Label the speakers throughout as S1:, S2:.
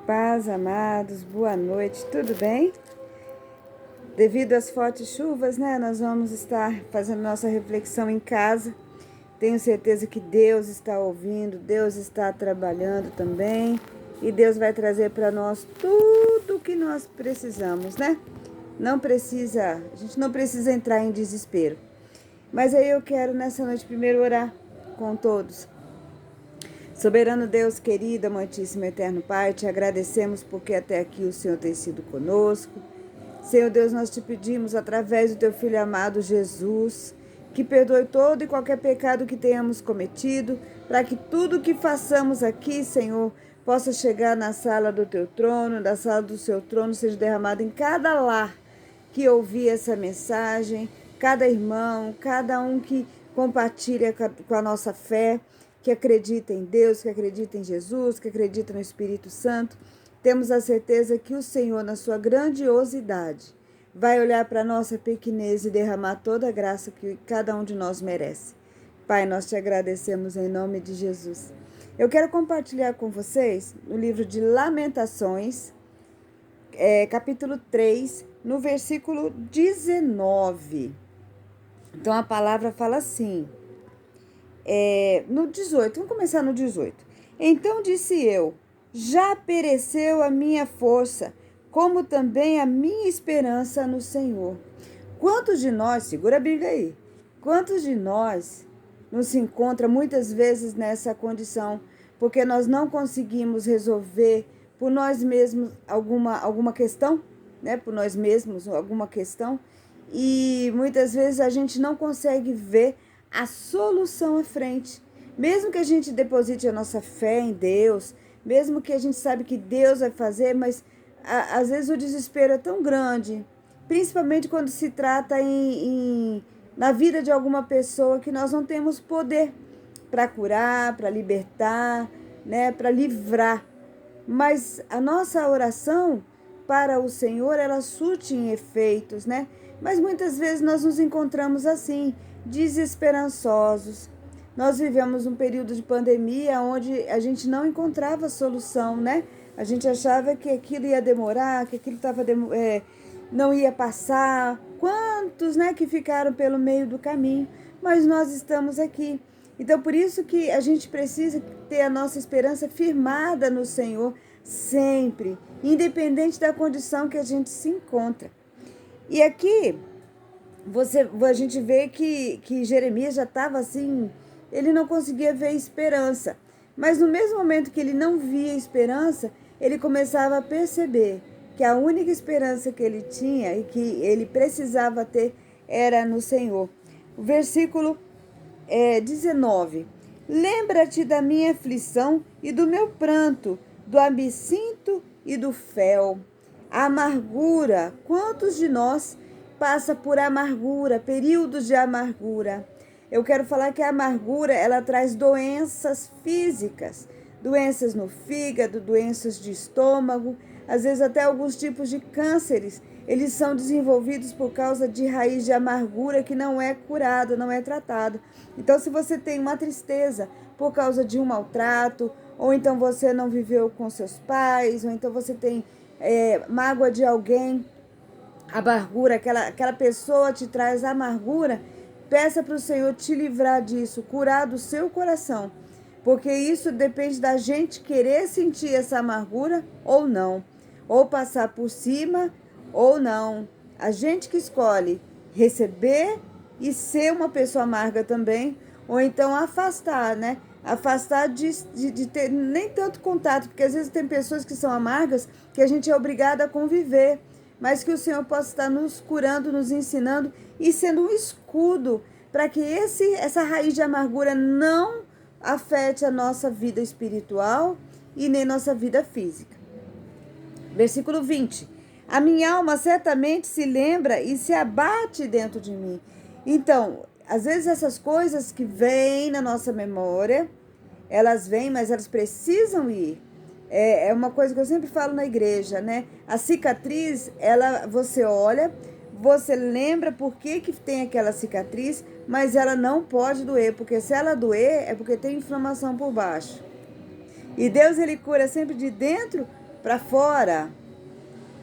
S1: Paz, amados, boa noite, tudo bem? Devido às fortes chuvas, nós vamos estar fazendo nossa reflexão em casa. Tenho certeza que Deus está ouvindo, Deus está trabalhando também e Deus vai trazer para nós tudo o que nós precisamos, né? A gente não precisa entrar em desespero. Mas aí eu quero nessa noite primeiro orar com todos. Soberano Deus, querido, amantíssimo, eterno Pai, te agradecemos porque até aqui o Senhor tem sido conosco. Senhor Deus, nós te pedimos através do teu Filho amado Jesus, que perdoe todo e qualquer pecado que tenhamos cometido, para que tudo que façamos aqui, Senhor, possa chegar na sala do teu trono, da sala do seu trono, seja derramado em cada lar que ouvir essa mensagem, cada irmão, cada um que compartilha com a nossa fé, que acredita em Deus, que acredita em Jesus, que acredita no Espírito Santo. Temos a certeza que o Senhor, na sua grandiosidade, vai olhar para a nossa pequenez e derramar toda a graça que cada um de nós merece. Pai, nós te agradecemos em nome de Jesus. Eu quero compartilhar com vocês no livro de Lamentações, capítulo 3, no versículo 19. Então a palavra fala assim, no 18, vamos começar no 18. Então disse eu, já pereceu a minha força, como também a minha esperança no Senhor. Quantos de nós, segura a Bíblia aí, quantos de nós nos encontra muitas vezes nessa condição, porque nós não conseguimos resolver por nós mesmos alguma questão, né? Por nós mesmos alguma questão, e muitas vezes a gente não consegue ver a solução à frente. Mesmo que a gente deposite a nossa fé em Deus, mesmo que a gente sabe que Deus vai fazer, mas às vezes o desespero é tão grande, principalmente quando se trata na vida de alguma pessoa, que nós não temos poder para curar, para libertar, né, para livrar. Mas a nossa oração para o Senhor, ela surte em efeitos, né? Mas muitas vezes nós nos encontramos assim, desesperançosos. Nós vivemos um período de pandemia onde a gente não encontrava solução, né? A gente achava que aquilo ia demorar, que aquilo não ia passar. Quantos, né, que ficaram pelo meio do caminho? Mas nós estamos aqui. Então, por isso que a gente precisa ter a nossa esperança firmada no Senhor sempre, independente da condição que a gente se encontra. E aqui, a gente vê que Jeremias já estava assim, ele não conseguia ver esperança. Mas no mesmo momento que ele não via esperança, ele começava a perceber que a única esperança que ele tinha e que ele precisava ter era no Senhor. O versículo 19. Lembra-te da minha aflição e do meu pranto, do absinto e do fel. A amargura, quantos de nós passa por amargura, períodos de amargura? Eu quero falar que a amargura, ela traz doenças físicas, doenças no fígado, doenças de estômago, às vezes até alguns tipos de cânceres. Eles são desenvolvidos por causa de raiz de amargura que não é curado, não é tratado. Então, se você tem uma tristeza por causa de um maltrato, ou então você não viveu com seus pais, ou então você tem mágoa de alguém, amargura, aquela pessoa te traz amargura, peça para o Senhor te livrar disso, curar do seu coração. Porque isso depende da gente querer sentir essa amargura ou não. Ou passar por cima ou não. A gente que escolhe receber e ser uma pessoa amarga também, ou então afastar, né? Afastar de ter nem tanto contato, porque às vezes tem pessoas que são amargas que a gente é obrigado a conviver, mas que o Senhor possa estar nos curando, nos ensinando e sendo um escudo para que essa raiz de amargura não afete a nossa vida espiritual e nem nossa vida física. Versículo 20. A minha alma certamente se lembra e se abate dentro de mim. Então, às vezes essas coisas que vêm na nossa memória, elas vêm, mas elas precisam ir. É uma coisa que eu sempre falo na igreja, né? A cicatriz, você olha, você lembra por que tem aquela cicatriz, mas ela não pode doer, porque se ela doer, é porque tem inflamação por baixo. E Deus, ele cura sempre de dentro para fora.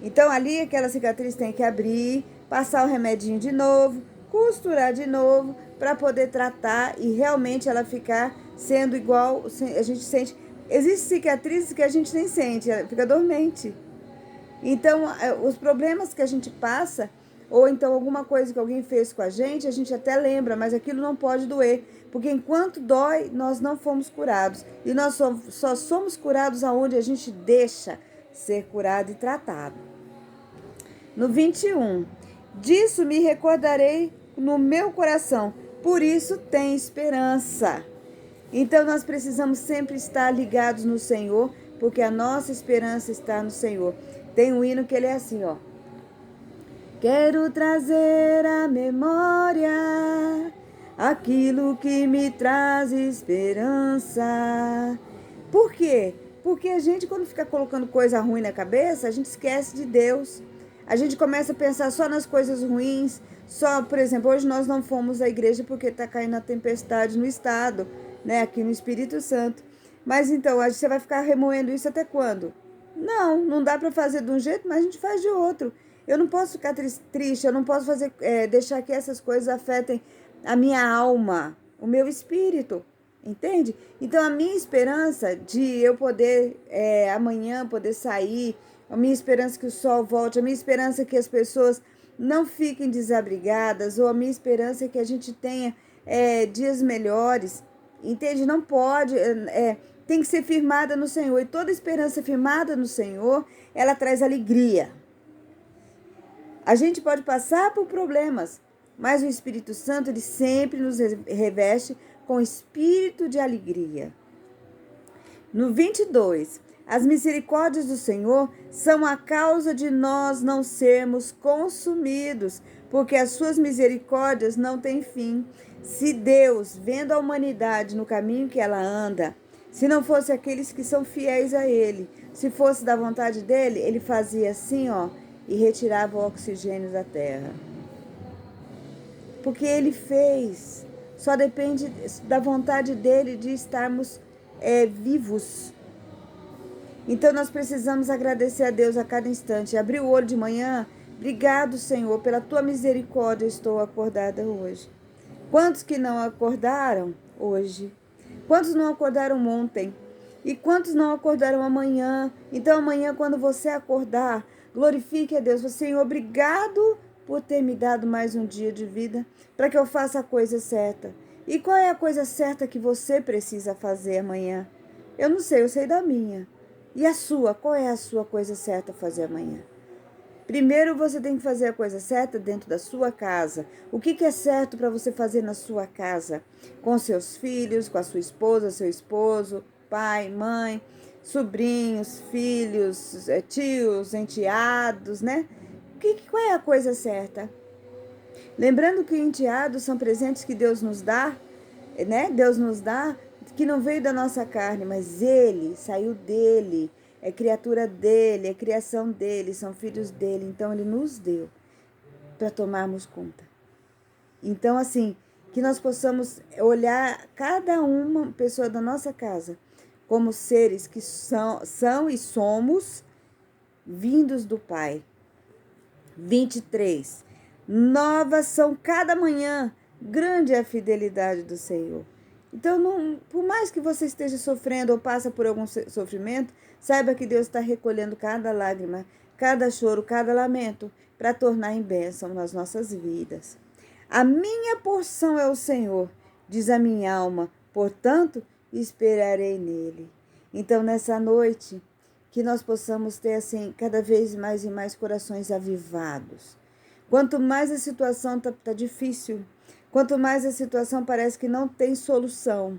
S1: Então ali aquela cicatriz tem que abrir, passar o remedinho de novo, costurar de novo, para poder tratar e realmente ela ficar sendo igual, a gente sente. Existem cicatrizes que a gente nem sente, ela fica dormente. Então, os problemas que a gente passa, ou então alguma coisa que alguém fez com a gente até lembra, mas aquilo não pode doer. Porque enquanto dói, nós não fomos curados. E nós só somos curados aonde a gente deixa ser curado e tratado. No 21, disso me recordarei no meu coração, por isso tem esperança. Então nós precisamos sempre estar ligados no Senhor, porque a nossa esperança está no Senhor. Tem um hino que ele é assim, ó. Quero trazer à memória aquilo que me traz esperança. Por quê? Porque a gente, quando fica colocando coisa ruim na cabeça, a gente esquece de Deus. A gente começa a pensar só nas coisas ruins. Só, por exemplo, hoje nós não fomos à igreja porque está caindo a tempestade no estado, né? Aqui no Espírito Santo. Mas então, você vai ficar remoendo isso até quando? Não dá para fazer de um jeito, mas a gente faz de outro. Eu não posso ficar triste, eu não posso deixar que essas coisas afetem a minha alma, o meu espírito, entende? Então, a minha esperança de eu poder amanhã poder sair, a minha esperança que o sol volte, a minha esperança que as pessoas não fiquem desabrigadas, ou a minha esperança que a gente tenha dias melhores, entende? Não pode, tem que ser firmada no Senhor. E toda esperança firmada no Senhor, ela traz alegria. A gente pode passar por problemas, mas o Espírito Santo, ele sempre nos reveste com espírito de alegria. No 22, as misericórdias do Senhor são a causa de nós não sermos consumidos, porque as suas misericórdias não têm fim. Se Deus, vendo a humanidade no caminho que ela anda, se não fosse aqueles que são fiéis a Ele, se fosse da vontade dEle, Ele fazia assim, ó, e retirava o oxigênio da terra. Porque Ele fez. Só depende da vontade dEle de estarmos vivos. Então nós precisamos agradecer a Deus a cada instante. Abrir o olho de manhã. Obrigado, Senhor, pela tua misericórdia estou acordada hoje. Quantos que não acordaram hoje? Quantos não acordaram ontem? E quantos não acordaram amanhã? Então amanhã, quando você acordar, glorifique a Deus. Senhor, obrigado por ter me dado mais um dia de vida, para que eu faça a coisa certa. E qual é a coisa certa que você precisa fazer amanhã? Eu não sei, eu sei da minha. E a sua? Qual é a sua coisa certa a fazer amanhã? Primeiro você tem que fazer a coisa certa dentro da sua casa. O que é certo para você fazer na sua casa? Com seus filhos, com a sua esposa, seu esposo, pai, mãe, sobrinhos, filhos, tios, enteados, né? Qual é a coisa certa? Lembrando que enteados são presentes que Deus nos dá, né? Deus nos dá, que não veio da nossa carne, mas Ele, saiu dEle. É criatura dEle, é criação dEle, são filhos dEle. Então, Ele nos deu para tomarmos conta. Então, assim, que nós possamos olhar cada uma pessoa da nossa casa como seres que são e somos vindos do Pai. 23. Novas são cada manhã, grande é a fidelidade do Senhor. Então, por mais que você esteja sofrendo ou passa por algum sofrimento, saiba que Deus está recolhendo cada lágrima, cada choro, cada lamento, para tornar em bênção nas nossas vidas. A minha porção é o Senhor, diz a minha alma, portanto, esperarei nele. Então, nessa noite, que nós possamos ter, assim, cada vez mais e mais corações avivados. Quanto mais a situação tá difícil, quanto mais a situação parece que não tem solução,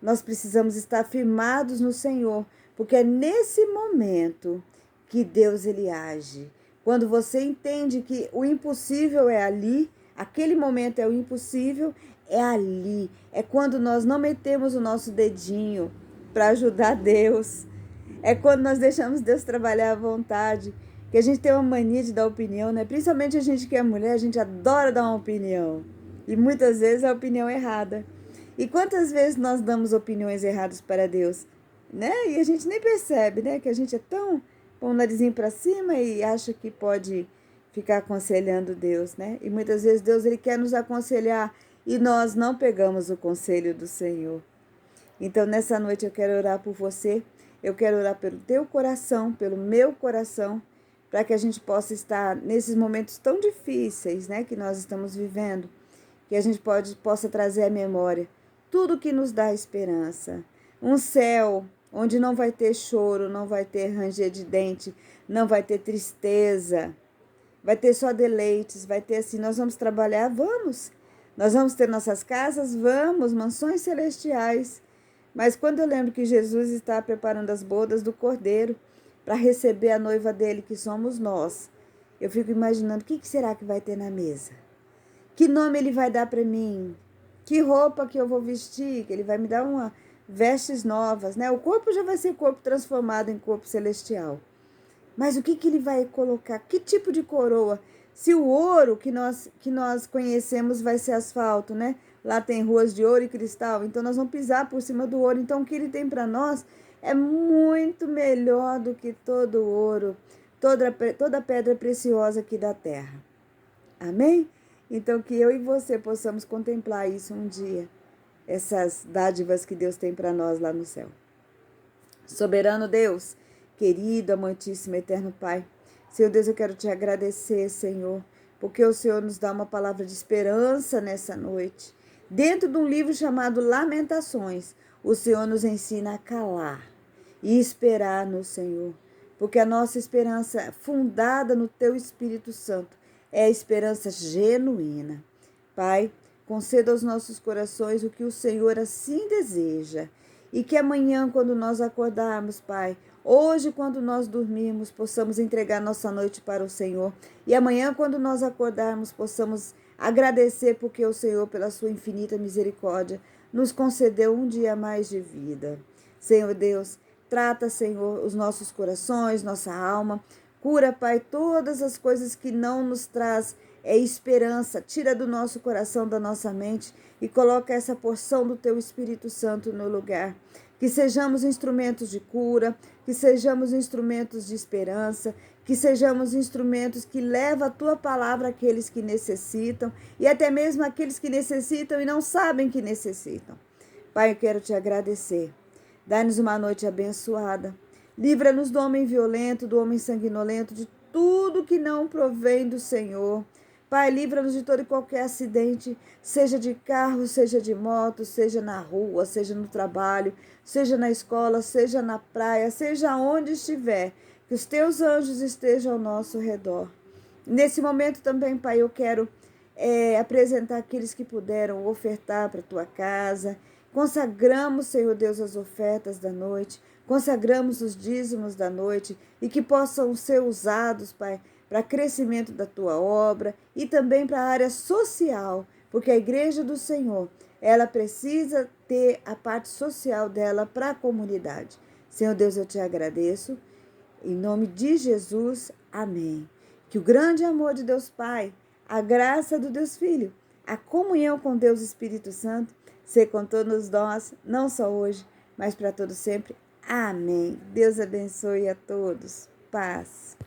S1: nós precisamos estar firmados no Senhor, porque é nesse momento que Deus ele age. Quando você entende que o impossível é ali, aquele momento é o impossível, é ali. É quando nós não metemos o nosso dedinho para ajudar Deus. É quando nós deixamos Deus trabalhar à vontade. Que a gente tem uma mania de dar opinião, né? Principalmente a gente que é mulher, a gente adora dar uma opinião. E muitas vezes a opinião é errada. E quantas vezes nós damos opiniões erradas para Deus, né? E a gente nem percebe, né? Que a gente é tão põe o narizinho para cima e acha que pode ficar aconselhando Deus, né? E muitas vezes Deus ele quer nos aconselhar e nós não pegamos o conselho do Senhor. Então, nessa noite eu quero orar por você, eu quero orar pelo teu coração, pelo meu coração, para que a gente possa estar nesses momentos tão difíceis, né, que nós estamos vivendo, que a gente possa trazer à memória tudo que nos dá esperança. Um céu onde não vai ter choro, não vai ter ranger de dente, não vai ter tristeza, vai ter só deleites, vai ter assim, nós vamos trabalhar, vamos. Nós vamos ter nossas casas, vamos, mansões celestiais. Mas quando eu lembro que Jesus está preparando as bodas do Cordeiro para receber a noiva dele, que somos nós, eu fico imaginando o que será que vai ter na mesa. Que nome ele vai dar para mim? Que roupa que eu vou vestir? Que ele vai me dar vestes novas, né? O corpo já vai ser corpo transformado em corpo celestial. Mas o que ele vai colocar? Que tipo de coroa? Se o ouro que nós conhecemos vai ser asfalto, né? Lá tem ruas de ouro e cristal, então nós vamos pisar por cima do ouro. Então o que ele tem para nós é muito melhor do que todo o ouro, toda pedra preciosa aqui da terra. Amém? Então que eu e você possamos contemplar isso um dia, essas dádivas que Deus tem para nós lá no céu. Soberano Deus, querido, amantíssimo, eterno Pai, Senhor Deus, eu quero te agradecer, Senhor, porque o Senhor nos dá uma palavra de esperança nessa noite. Dentro de um livro chamado Lamentações, o Senhor nos ensina a calar e esperar no Senhor, porque a nossa esperança fundada no Teu Espírito Santo é a esperança genuína. Pai, conceda aos nossos corações o que o Senhor assim deseja. E que amanhã, quando nós acordarmos, Pai, hoje, quando nós dormirmos, possamos entregar nossa noite para o Senhor. E amanhã, quando nós acordarmos, possamos agradecer porque o Senhor, pela sua infinita misericórdia, nos concedeu um dia mais de vida. Senhor Deus, trata, Senhor, os nossos corações, nossa alma. Cura, Pai, todas as coisas que não nos traz esperança. Tira do nosso coração, da nossa mente e coloca essa porção do Teu Espírito Santo no lugar. Que sejamos instrumentos de cura, que sejamos instrumentos de esperança, que sejamos instrumentos que levam a Tua palavra àqueles que necessitam e até mesmo àqueles que necessitam e não sabem que necessitam. Pai, eu quero Te agradecer. Dá-nos uma noite abençoada. Livra-nos do homem violento, do homem sanguinolento, de tudo que não provém do Senhor. Pai, livra-nos de todo e qualquer acidente, seja de carro, seja de moto, seja na rua, seja no trabalho, seja na escola, seja na praia, seja onde estiver, que os Teus anjos estejam ao nosso redor. Nesse momento também, Pai, eu quero apresentar aqueles que puderam ofertar para a Tua casa. Consagramos, Senhor Deus, as ofertas da noite, consagramos os dízimos da noite e que possam ser usados, Pai, para crescimento da Tua obra e também para a área social, porque a Igreja do Senhor, ela precisa ter a parte social dela para a comunidade. Senhor Deus, eu Te agradeço. Em nome de Jesus, amém. Que o grande amor de Deus Pai, a graça do Deus Filho, a comunhão com Deus Espírito Santo, seja com todos nós, não só hoje, mas para todos sempre. Amém. Deus abençoe a todos. Paz.